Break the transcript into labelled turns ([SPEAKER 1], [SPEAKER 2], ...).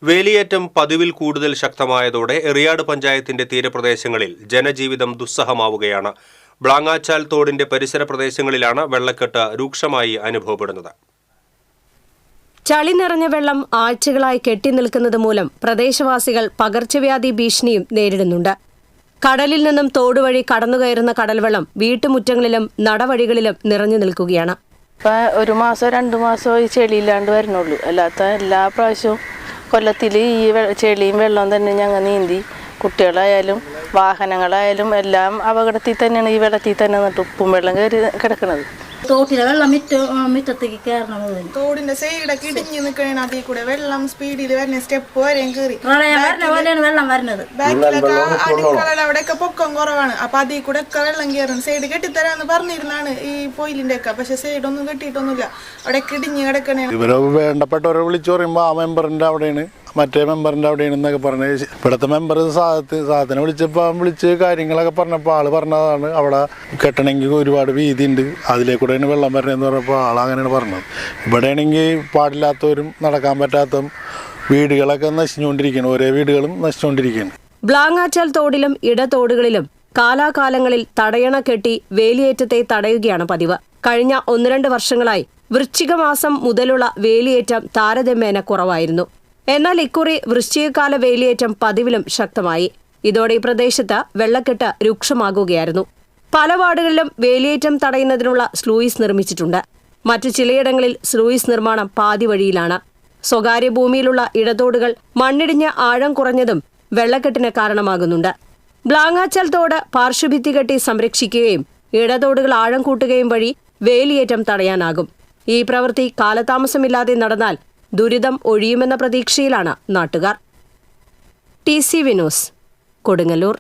[SPEAKER 1] വേലിയേറ്റം പതിവിൽ കൂടുതൽ ശക്തമായതോടെ എറിയാട് പഞ്ചായത്തിന്റെ തീരപ്രദേശങ്ങളിൽ ജനജീവിതം ദുസ്സഹമാവുകയാണ്. ബ്ലാങ്ങാച്ചാൽ തോടിന്റെ പരിസര പ്രദേശങ്ങളിലാണ് വെള്ളക്കെട്ട് രൂക്ഷമായി അനുഭവപ്പെടുന്നത്.
[SPEAKER 2] ചളി നിറഞ്ഞ വെള്ളം ആഴ്ചകളായി കെട്ടിനിൽക്കുന്നത് മൂലം പ്രദേശവാസികൾ പകർച്ചവ്യാധി ഭീഷണിയും നേരിടുന്നുണ്ട്. കടലിൽ നിന്നും തോടുവഴി കടന്നുകയറുന്ന കടൽവെള്ളം വീട്ടുമുറ്റങ്ങളിലും നടവഴികളിലും നിറഞ്ഞു നിൽക്കുകയാണ്.
[SPEAKER 3] ഒരു മാസോ 2 മാസോ ഈ ചെളിയില്ലാണ്ട് വരുന്നുള്ളൂ. അല്ലാത്ത എല്ലാ പ്രാവശ്യവും കൊല്ലത്തിൽ ഈ ചെളിയും വെള്ളം തന്നെ ഞങ്ങൾ നീന്തി. കുട്ടികളായാലും വാഹനങ്ങളായാലും എല്ലാം അപകടത്തിൽ തന്നെയാണ്. ഈ വെള്ളത്തിൽ തന്നെ ഉപ്പും വെള്ളം കയറി കിടക്കുന്നത്.
[SPEAKER 4] തോട്ടിലെ വെള്ളം മുറ്റത്തേക്ക് കയറണം.
[SPEAKER 5] തോടിന്റെ സൈഡൊക്കെ ഇടിഞ്ഞ് നിൽക്കണ അതിൽ കൂടെ വെള്ളം സ്പീഡിൽ വരുന്ന സ്റ്റെപ്പ് വരെയും കയറി
[SPEAKER 4] വെള്ളം വരുന്നത്.
[SPEAKER 5] ബാക്കിലൊക്കെ അടുക്കള അവിടെയൊക്കെ പൊക്കം കുറവാണ്. അപ്പൊ അതിൽ കൂടെ ഒക്കെ വെള്ളം കയറുന്നു. സൈഡ് കെട്ടിത്തരാന്ന് പറഞ്ഞിരുന്നാണ് ഈ പൊയിലിന്റെ ഒക്കെ. പക്ഷെ സൈഡൊന്നും കെട്ടിയിട്ടൊന്നുമില്ല. അവിടെയൊക്കെ ഇടിഞ്ഞ് കിടക്കണേ.
[SPEAKER 6] ഇവരെ വേണ്ടപ്പെട്ടവരെ വിളിച്ചു പറയുമ്പോ ആ മെമ്പറിന്റെ അവിടെയാണ്, മറ്റേ മെമ്പറിന്റെ അവിടെയാണെന്നൊക്കെ പറഞ്ഞ് ഇവിടുത്തെ മെമ്പർ സാധനം വിളിച്ച് കാര്യങ്ങളൊക്കെ പറഞ്ഞപ്പോൾ ആള് പറഞ്ഞതാണ് അവിടെ കെട്ടണമെങ്കിൽ ഒരുപാട് വീതി ഉണ്ട്, അതിലേക്കൂടെയാണ് വെള്ളം വരണമെന്ന് പറഞ്ഞപ്പോൾ ആൾ അങ്ങനെയാണ് പറഞ്ഞത്. ഇവിടെയാണെങ്കിൽ പാടില്ലാത്തവരും നടക്കാൻ പറ്റാത്ത വീടുകളൊക്കെ നശിച്ചുകൊണ്ടിരിക്കുകയാണ്. ഓരോ വീടുകളും നശിച്ചുകൊണ്ടിരിക്കുകയാണ്.
[SPEAKER 2] ബ്ലാങ്ങാച്ചാൽ തോടിലും ഇടത്തോടുകളിലും കാലാകാലങ്ങളിൽ തടയണ കെട്ടി വേലിയേറ്റത്തെ തടയുകയാണ് പതിവ്. കഴിഞ്ഞ 1-2 വർഷങ്ങളായി വൃശ്ചിക മാസം മുതലുള്ള വേലിയേറ്റം താരതമ്യേന കുറവായിരുന്നു. എന്നാൽ ഇക്കുറി വൃശ്ചികകാല വേലിയേറ്റം പതിവിലും ശക്തമായി. ഇതോടെ ഈ പ്രദേശത്ത് വെള്ളക്കെട്ട് രൂക്ഷമാകുകയായിരുന്നു. പല വാർഡുകളിലും വേലിയേറ്റം തടയുന്നതിനുള്ള സ്ലൂയിസ് നിർമ്മിച്ചിട്ടുണ്ട്. മറ്റു ചിലയിടങ്ങളിൽ സ്ലൂയിസ് നിർമ്മാണം പാതി വഴിയിലാണ്. സ്വകാര്യ ഭൂമിയിലുള്ള ഇടത്തോടുകൾ മണ്ണിടിഞ്ഞ് ആഴം കുറഞ്ഞതും വെള്ളക്കെട്ടിന് കാരണമാകുന്നുണ്ട്. ബ്ലാങ്ങാച്ചാൽ തോട് പാർശ്വഭിത്തി കെട്ടി സംരക്ഷിക്കുകയും ഇടത്തോടുകൾ ആഴം കൂട്ടുകയും വഴി വേലിയേറ്റം തടയാനാകും. ഈ പ്രവൃത്തി കാലതാമസമില്ലാതെ നടന്നാൽ ദുരിതം ഒഴിയുമെന്ന പ്രതീക്ഷയിലാണ് നാട്ടുകാർ. TCV news, Kodungallur.